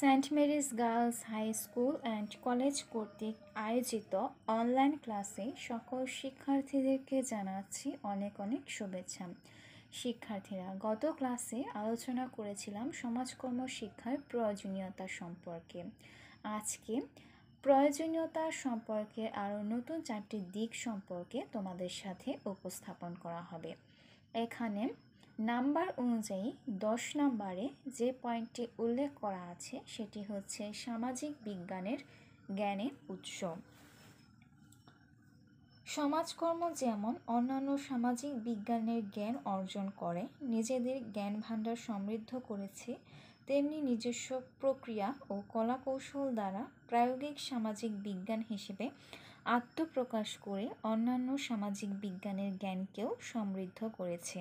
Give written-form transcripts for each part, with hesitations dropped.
Saint Mary's Girls High School and College কর্তৃক আয়োজিত online ক্লাসে সকল শিক্ষার্থীদেরকে জানাচ্ছি অনেক অনেক শুভেচ্ছা। শিক্ষার্থীরা, গত ক্লাসে আলোচনা করেছিলাম সমাজকর্ম শিক্ষার প্রয়োজনীয়তা সম্পর্কে। আজকে প্রয়োজনীয়তা সম্পর্কে আরও নতুন 4টি দিক সম্পর্কে তোমাদের সাথে উপস্থাপন করা হবে। এখানে নাম্বার অনুযায়ী 10 নম্বরে যে পয়েন্টটি উল্লেখ করা আছে সেটি হচ্ছে সামাজিক বিজ্ঞানের জ্ঞানের উৎস। সমাজকর্ম যেমন অন্যান্য সামাজিক বিজ্ঞানের জ্ঞান অর্জন করে নিজেদের জ্ঞান ভাণ্ডার সমৃদ্ধ করেছে, তেমনি নিজস্ব প্রক্রিয়া ও কলাকৌশল দ্বারা প্রায়োগিক সামাজিক বিজ্ঞান হিসেবে আত্মপ্রকাশ করে অন্যান্য সামাজিক বিজ্ঞানের জ্ঞানকেও সমৃদ্ধ করেছে।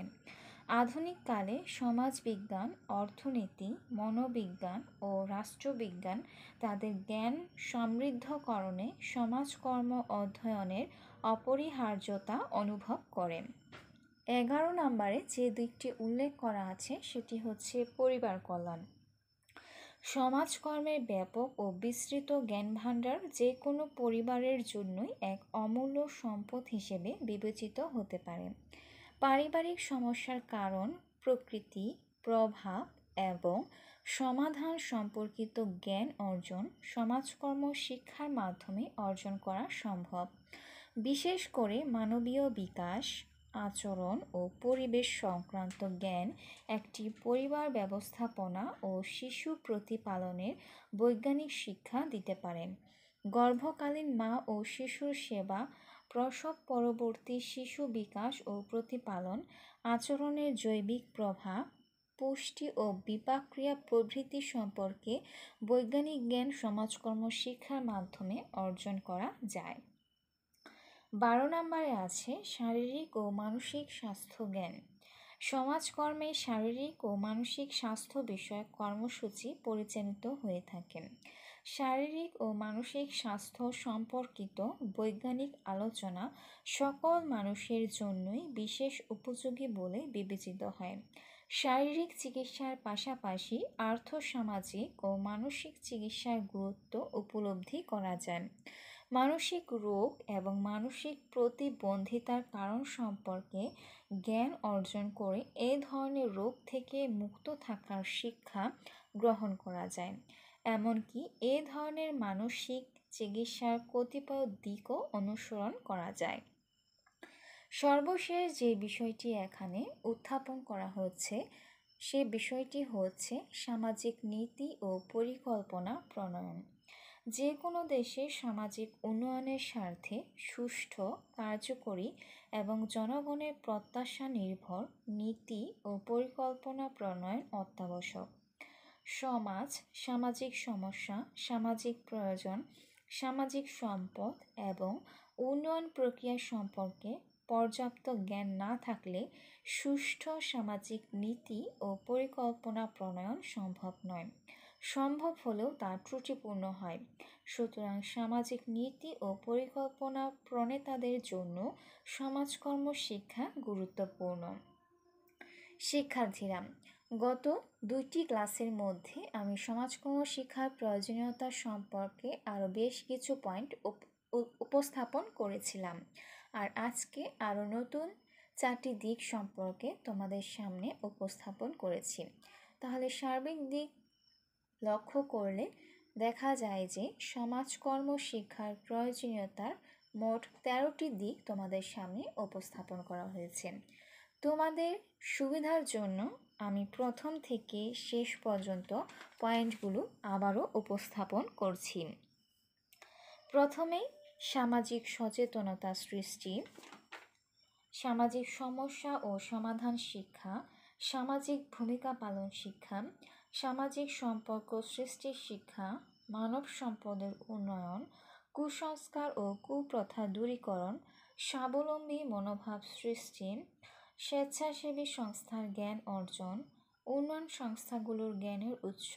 আধুনিক কালে সমাজবিজ্ঞান, অর্থনীতি, মনোবিজ্ঞান ও রাষ্ট্রবিজ্ঞান তাদের জ্ঞান সমৃদ্ধকরণে সমাজকর্ম অধ্যয়নের অপরিহার্যতা অনুভব করেন। 11 নম্বরে যে দিকটি উল্লেখ করা আছে সেটি হচ্ছে পরিবার কল্যাণ। সমাজকর্মের ব্যাপক ও বিস্তৃত জ্ঞানভাণ্ডার যে কোনো পরিবারের জন্যই এক অমূল্য সম্পদ হিসেবে বিবেচিত হতে পারে। পারিবারিক সমস্যার কারণ, প্রকৃতি, প্রভাব এবং সমাধান সম্পর্কিত জ্ঞান অর্জন সমাজকর্ম শিক্ষার মাধ্যমে অর্জন করা সম্ভব। বিশেষ করে মানবীয় বিকাশ, আচরণ ও পরিবেশ সংক্রান্ত জ্ঞান একটি পরিবার ব্যবস্থাপনা ও শিশু প্রতিপালনের বৈজ্ঞানিক শিক্ষা দিতে পারে। গর্ভকালীন মা ও শিশুর সেবা, প্রসব পরবর্তী শিশু বিকাশ ও প্রতিপালন, আচরণের জৈবিক প্রভাব, পুষ্টি ও বিপাকক্রিয়া প্রভৃতি সম্পর্কে বৈজ্ঞানিক জ্ঞান সমাজকর্ম শিক্ষার মাধ্যমে অর্জন করা যায়। 12 নম্বরে আছে শারীরিক ও মানসিক স্বাস্থ্য জ্ঞান। সমাজকর্মে শারীরিক ও মানসিক স্বাস্থ্য বিষয়ক কর্মসূচি পরিচালিত হয়ে থাকে। শারীরিক ও মানসিক স্বাস্থ্য সম্পর্কিত বৈজ্ঞানিক আলোচনা সকল মানুষের জন্যই বিশেষ উপযোগী বলে বিবেচিত হয়। শারীরিক চিকিৎসার পাশাপাশি আর্থসামাজিক ও মানসিক চিকিৎসার গুরুত্ব উপলব্ধি করা যায়। মানসিক রোগ এবং মানসিক প্রতিবন্ধিতার কারণ সম্পর্কে জ্ঞান অর্জন করে এই ধরনের রোগ থেকে মুক্ত থাকার শিক্ষা গ্রহণ করা যায়। এমনকি এ ধরনের মানসিক চিকিৎসার কতিপয় দিকও অনুসরণ করা যায়। সর্বশেষ যে বিষয়টি এখানে উত্থাপন করা হচ্ছে সে বিষয়টি হচ্ছে সামাজিক নীতি ও পরিকল্পনা প্রণয়ন। যে কোনো দেশের সামাজিক উন্নয়নের স্বার্থে সুষ্ঠু, কার্যকরী এবং জনগণের প্রত্যাশা নির্ভর নীতি ও পরিকল্পনা প্রণয়ন অত্যাবশ্যক। সমাজ, সামাজিক সমস্যা, সামাজিক প্রয়োজন, সামাজিক সম্পদ এবং উন্নয়ন প্রক্রিয়া সম্পর্কে পর্যাপ্ত জ্ঞান না থাকলে সুষ্ঠু সামাজিক নীতি ও পরিকল্পনা প্রণয়ন সম্ভব নয়। সম্ভব হলেও তা ত্রুটিপূর্ণ হয়। সুতরাং সামাজিক নীতি ও পরিকল্পনা প্রণেতাদের জন্য সমাজকর্ম শিক্ষা গুরুত্বপূর্ণ। শিক্ষার্থীরা, গত 2টি ক্লাসের মধ্যে আমি সমাজকর্ম শিক্ষার প্রয়োজনীয়তা সম্পর্কে আরও বেশ কিছু পয়েন্ট উপস্থাপন করেছিলাম, আর আজকে আরও নতুন 4টি দিক সম্পর্কে তোমাদের সামনে উপস্থাপন করেছি। তাহলে সার্বিক দিক লক্ষ্য করলে দেখা যায় যে সমাজকর্ম শিক্ষার প্রয়োজনীয়তার মোট 13টি দিক তোমাদের সামনে উপস্থাপন করা হয়েছে। তোমাদের সুবিধার জন্য আমি প্রথম থেকে শেষ পর্যন্ত পয়েন্টগুলো আবারও উপস্থাপন করছি। প্রথমেই সামাজিক সচেতনতা সৃষ্টি, সামাজিক সমস্যা ও সমাধান শিক্ষা, সামাজিক ভূমিকা পালন শিক্ষা, সামাজিক সম্পর্ক সৃষ্টির শিক্ষা, মানব সম্পদের উন্নয়ন, কুসংস্কার ও কুপ্রথা দূরীকরণ, স্বাবলম্বী মনোভাব সৃষ্টি, স্বেচ্ছাসেবী সংস্থার জ্ঞান অর্জন, উন্নয়ন সংস্থাগুলোর জ্ঞানের উৎস,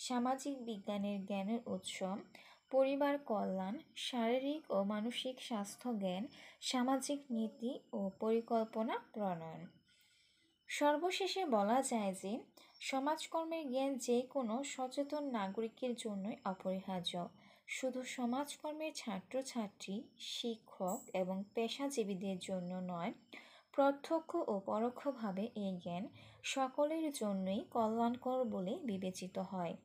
সামাজিক বিজ্ঞানের জ্ঞানের উৎস, পরিবার কল্যাণ, শারীরিক ও মানসিক স্বাস্থ্য জ্ঞান, সামাজিক নীতি ও পরিকল্পনা প্রণয়ন। সর্বশেষে বলা যায় যে সমাজকর্মের জ্ঞান যে কোনো সচেতন নাগরিকের জন্যই অপরিহার্য। শুধু সমাজকর্মের ছাত্রছাত্রী, শিক্ষক এবং পেশাজীবীদের জন্য নয়, প্রত্যক্ষ ও পরোক্ষভাবে এই জ্ঞান সকলের জন্যই কল্যাণকর বলে বিবেচিত হয়।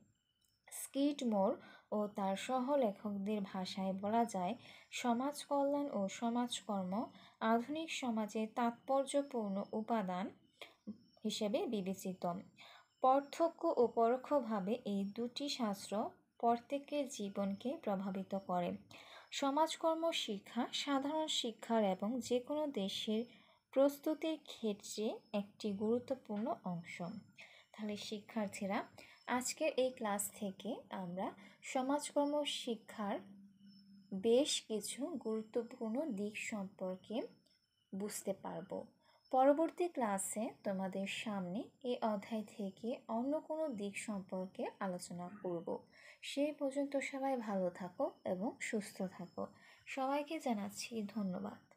স্কিডমোর ও তার সহলেখকদের ভাষায় বলা যায়, সমাজ কল্যাণ ও সমাজকর্ম আধুনিক সমাজে তাৎপর্যপূর্ণ উপাদান হিসেবে বিবেচিত। প্রত্যক্ষ ও পরোক্ষভাবে এই দুটি শাস্ত্র প্রত্যেকের জীবনকে প্রভাবিত করে। সমাজকর্ম শিক্ষা সাধারণ শিক্ষার এবং যে কোনো দেশের প্রস্তুতির ক্ষেত্রে একটি গুরুত্বপূর্ণ অংশ। তাহলে শিক্ষার্থীরা, আজকের এই ক্লাস থেকে আমরা সমাজকর্ম শিক্ষার বেশ কিছু গুরুত্বপূর্ণ দিক সম্পর্কে বুঝতে পারব। পরবর্তী ক্লাসে তোমাদের সামনে এই অধ্যায় থেকে অন্য কোনো দিক সম্পর্কে আলোচনা করব। সেই পর্যন্ত সবাই ভালো থাকো এবং সুস্থ থাকো। সবাইকে জানাচ্ছি ধন্যবাদ।